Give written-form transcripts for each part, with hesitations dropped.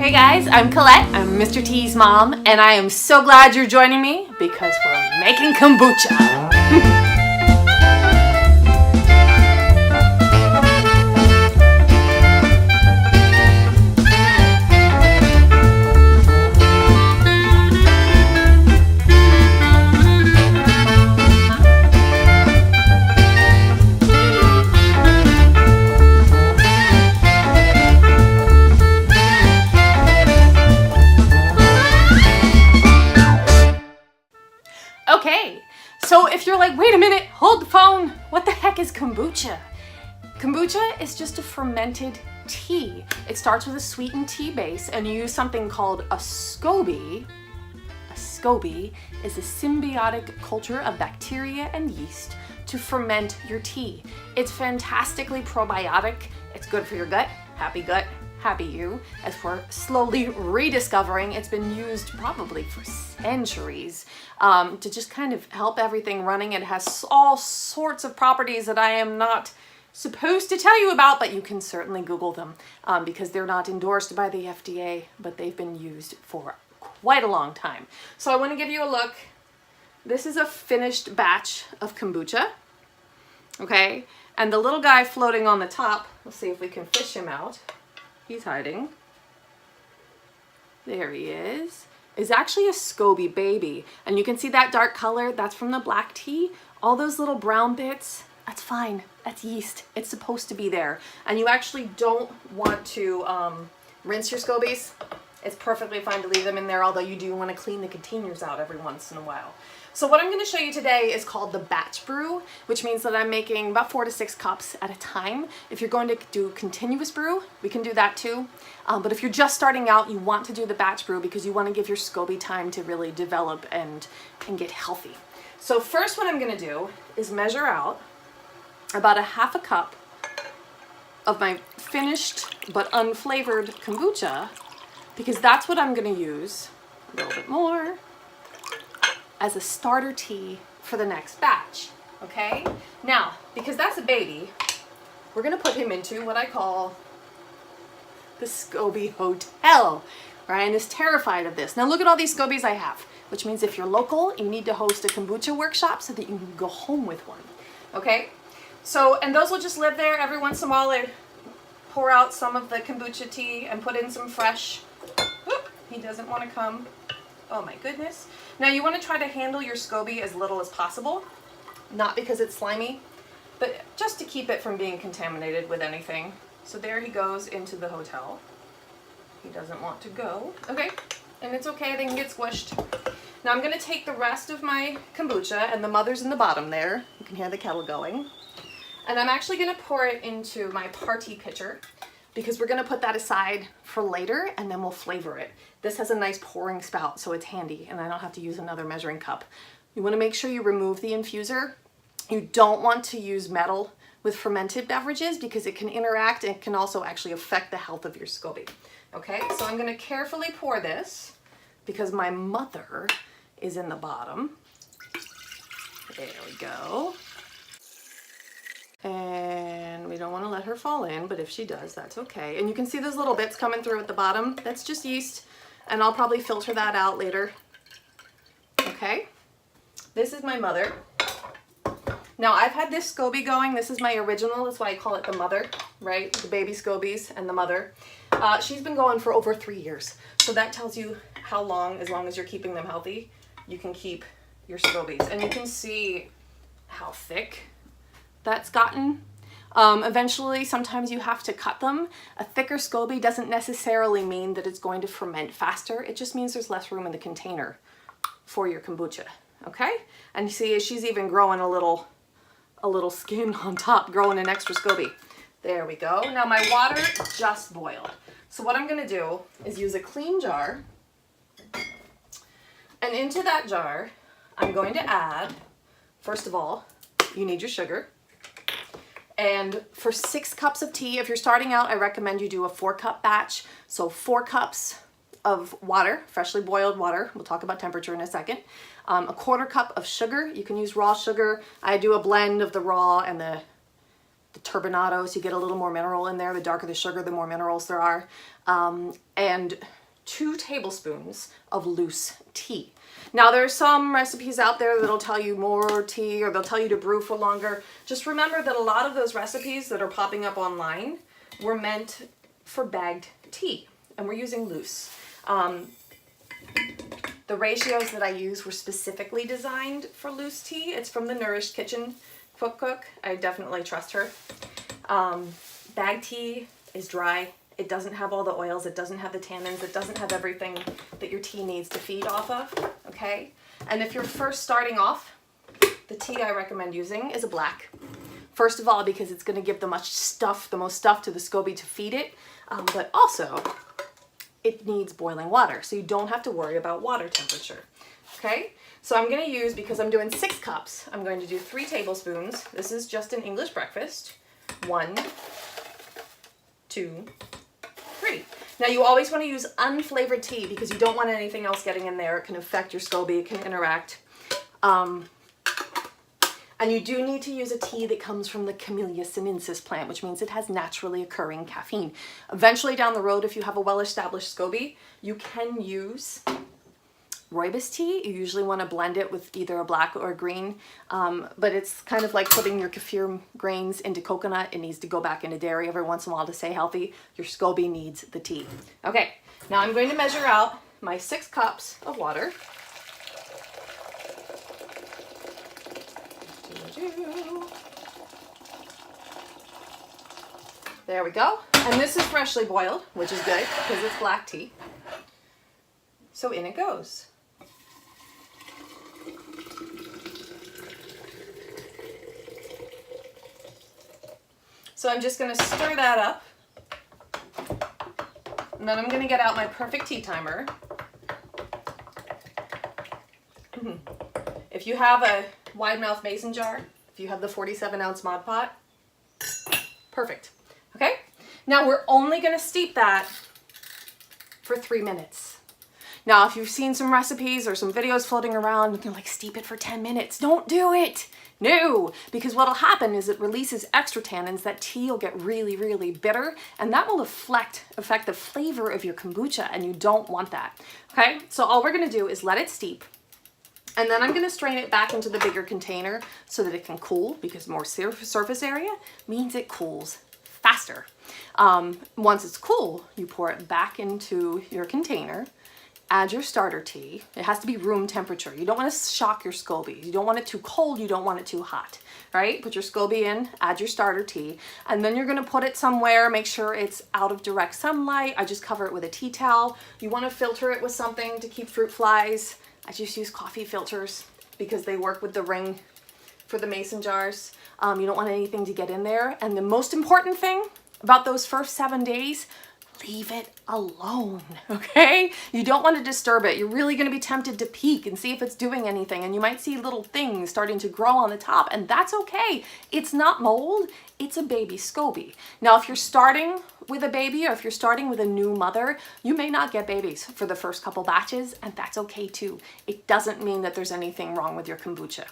Hey guys, I'm Colette. I'm Mr. T's mom, and I am so glad you're joining me because we're making kombucha. Okay, so if you're like, wait a minute, hold the phone, what the heck is kombucha? Kombucha is just a fermented tea. It starts with a sweetened tea base and you use something called a SCOBY. A SCOBY is a symbiotic culture of bacteria and yeast to ferment your tea. It's fantastically probiotic. It's good for your gut, happy you. As we're slowly rediscovering, it's been used probably for centuries to just kind of help everything running. It has all sorts of properties that I am not supposed to tell you about, but you can certainly Google them because they're not endorsed by the FDA, but they've been used for quite a long time. So I want to give you a look. This is a finished batch of kombucha, okay? And the little guy floating on the top, let's see if we can fish him out. He's hiding. There he is actually a SCOBY baby. And you can see that dark color, that's from the black tea. All those little brown bits, that's fine. That's yeast. It's supposed to be there. And you actually don't want to rinse your SCOBYs. It's perfectly fine to leave them in there, although you do want to clean the containers out every once in a while. So what I'm going to show you today is called the batch brew, which means that I'm making about 4 to 6 cups at a time. If you're going to do continuous brew, we can do that too. But if you're just starting out, you want to do the batch brew because you want to give your SCOBY time to really develop and get healthy. So first what I'm going to do is measure out about a half a cup of my finished but unflavored kombucha, because that's what I'm going to use, a little bit more, as a starter tea for the next batch, okay? Now, because that's a baby, we're gonna put him into what I call the SCOBY Hotel. Ryan is terrified of this. Now look at all these SCOBYs I have, which means if you're local, you need to host a kombucha workshop so that you can go home with one, okay? So, and those will just live there. Every once in a while, I pour out some of the kombucha tea and put in some fresh. Oop, he doesn't want to come. Oh my goodness. Now you want to try to handle your SCOBY as little as possible, not because it's slimy, but just to keep it from being contaminated with anything. So there he goes into the hotel. He doesn't want to go. Okay, and it's okay, they can get squished. Now I'm going to take the rest of my kombucha, and the mother's in the bottom there. You can hear the kettle going. And I'm actually going to pour it into my party pitcher, because we're going to put that aside for later and then we'll flavor it. This has a nice pouring spout, so it's handy and I don't have to use another measuring cup. You want to make sure you remove the infuser. You don't want to use metal with fermented beverages because it can interact and it can also actually affect the health of your SCOBY. Okay, so I'm going to carefully pour this because my mother is in the bottom. There we go. And we don't want to let her fall in, but if she does, that's okay. And you can see those little bits coming through at the bottom. That's just yeast, and I'll probably filter that out later. Okay, this is my mother. Now I've had this SCOBY going. This is my original. That's why I call it the mother, right? The baby SCOBYs and the mother. She's been going for over 3 years. So that tells you how long, as long as you're keeping them healthy, you can keep your SCOBYs. And you can see how thick that's gotten. Eventually, sometimes you have to cut them. A thicker SCOBY doesn't necessarily mean that it's going to ferment faster. It just means there's less room in the container for your kombucha, okay? And you see, she's even growing a little skin on top, growing an extra SCOBY. There we go. Now my water just boiled. So what I'm gonna do is use a clean jar, and into that jar, I'm going to add, first of all, you need your sugar. And for 6 cups of tea, if you're starting out, I recommend you do a 4-cup batch. So 4 cups of water, freshly boiled water. We'll talk about temperature in a second. A 1/4 cup of sugar. You can use raw sugar. I do a blend of the raw and the the turbinado, so you get a little more mineral in there. The darker the sugar, the more minerals there are. And 2 tablespoons of loose tea. Now there's some recipes out there that'll tell you more tea, or they'll tell you to brew for longer. Just remember that a lot of those recipes that are popping up online were meant for bagged tea, and we're using loose. The ratios that I use were specifically designed for loose tea. It's from the Nourished Kitchen cook. I definitely trust her. Bagged tea is dry. It doesn't have all the oils, it doesn't have the tannins, it doesn't have everything that your tea needs to feed off of, okay? And if you're first starting off, the tea I recommend using is a black. First of all, because it's gonna give the most stuff to the SCOBY to feed it, but also it needs boiling water, so you don't have to worry about water temperature, okay? So I'm gonna use, because I'm doing 6 cups, I'm going to do 3 tablespoons. This is just an English breakfast. 1, 2, 3. Now you always want to use unflavored tea because you don't want anything else getting in there. It can affect your SCOBY, it can interact. And you do need to use a tea that comes from the Camellia sinensis plant, which means it has naturally occurring caffeine. Eventually down the road, if you have a well-established SCOBY, you can use rooibos tea. You usually want to blend it with either a black or a green, but it's kind of like putting your kefir grains into coconut. It needs to go back into dairy every once in a while to stay healthy. Your SCOBY needs the tea. Okay, now I'm going to measure out my 6 cups of water. There we go. And this is freshly boiled, which is good because it's black tea. So in it goes. So I'm just going to stir that up, and then I'm going to get out my perfect tea timer. If you have a wide mouth mason jar, if you have the 47-ounce Mod Pot, perfect. Okay, now we're only going to steep that for 3 minutes. Now, if you've seen some recipes or some videos floating around, they're like, steep it for 10 minutes. Don't do it. No, because what'll happen is it releases extra tannins. That tea will get really, really bitter, and that will affect the flavor of your kombucha, and you don't want that. Okay, so all we're gonna do is let it steep, and then I'm gonna strain it back into the bigger container so that it can cool, because more surface area means it cools faster. Once it's cool, you pour it back into your container. Add your starter tea. It has to be room temperature. You don't want to shock your SCOBY. You don't want it too cold. You don't want it too hot, right? Put your SCOBY in, add your starter tea, and then you're going to put it somewhere. Make sure it's out of direct sunlight. I just cover it with a tea towel. You want to filter it with something to keep fruit flies. I just use coffee filters because they work with the ring for the mason jars. You don't want anything to get in there. And the most important thing about those first 7 days, leave it alone, okay? You don't want to disturb it. You're really going to be tempted to peek and see if it's doing anything, and you might see little things starting to grow on the top, and that's okay. It's not mold, it's a baby SCOBY. Now, if you're starting with a baby, or if you're starting with a new mother, you may not get babies for the first couple batches, and that's okay too. It doesn't mean that there's anything wrong with your kombucha.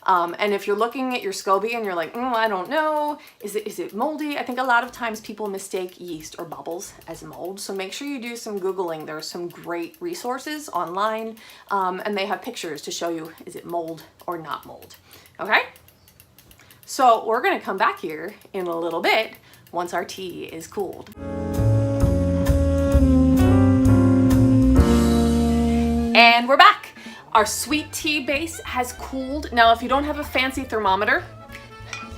And if you're looking at your SCOBY and you're like, I don't know, is it moldy? I think a lot of times people mistake yeast or bubbles as mold, so make sure you do some Googling. There are some great resources online, and they have pictures to show you, is it mold or not mold, okay? So we're gonna come back here in a little bit once our tea is cooled. And we're back. Our sweet tea base has cooled. Now, if you don't have a fancy thermometer,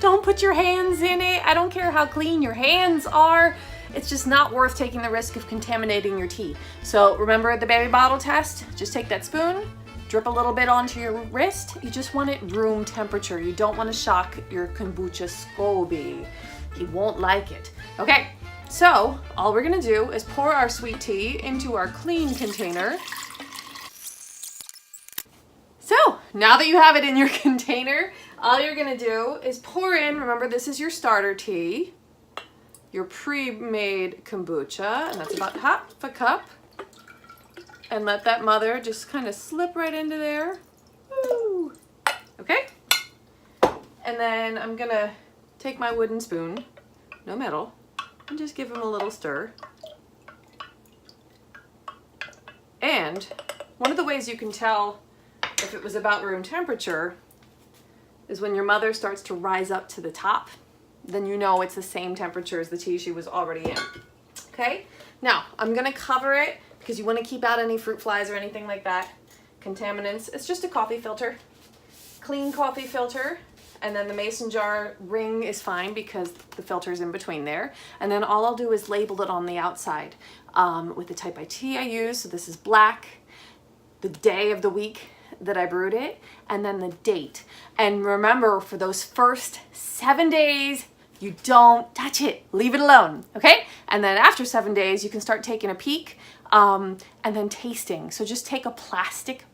don't put your hands in it. I don't care how clean your hands are. It's just not worth taking the risk of contaminating your tea. So remember the baby bottle test? Just take that spoon, drip a little bit onto your wrist. You just want it room temperature. You don't want to shock your kombucha SCOBY. He won't like it. Okay, so all we're gonna do is pour our sweet tea into our clean container. So now that you have it in your container, all you're gonna do is pour in, remember this is your starter tea, your pre-made kombucha, and that's about half a cup. And let that mother just kind of slip right into there. Woo. Okay? And then I'm gonna take my wooden spoon, no metal, and just give them a little stir. And one of the ways you can tell if it was about room temperature is when your mother starts to rise up to the top, then you know it's the same temperature as the tea she was already in. Okay, now I'm gonna cover it because you want to keep out any fruit flies or anything like that, contaminants. It's just a coffee filter, clean coffee filter, and then the mason jar ring is fine because the filter's in between there. And then all I'll do is label it on the outside with the type of tea I use. So this is black, the day of the week that I brewed it, and then the date. And remember, for those first 7 days, you don't touch it, leave it alone, okay? And then after 7 days, you can start taking a peek and then tasting. So just take a plastic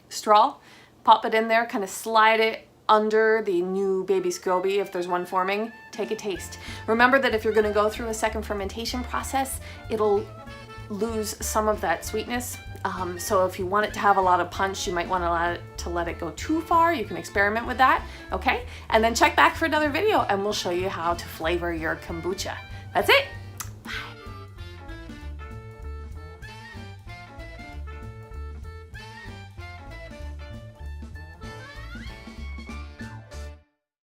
straw, pop it in there, kind of slide it under the new baby SCOBY if there's one forming, take a taste. Remember that if you're gonna go through a second fermentation process, it'll lose some of that sweetness. So if you want it to have a lot of punch, you might want to let it go too far. You can experiment with that, okay? And then check back for another video and we'll show you how to flavor your kombucha. That's it.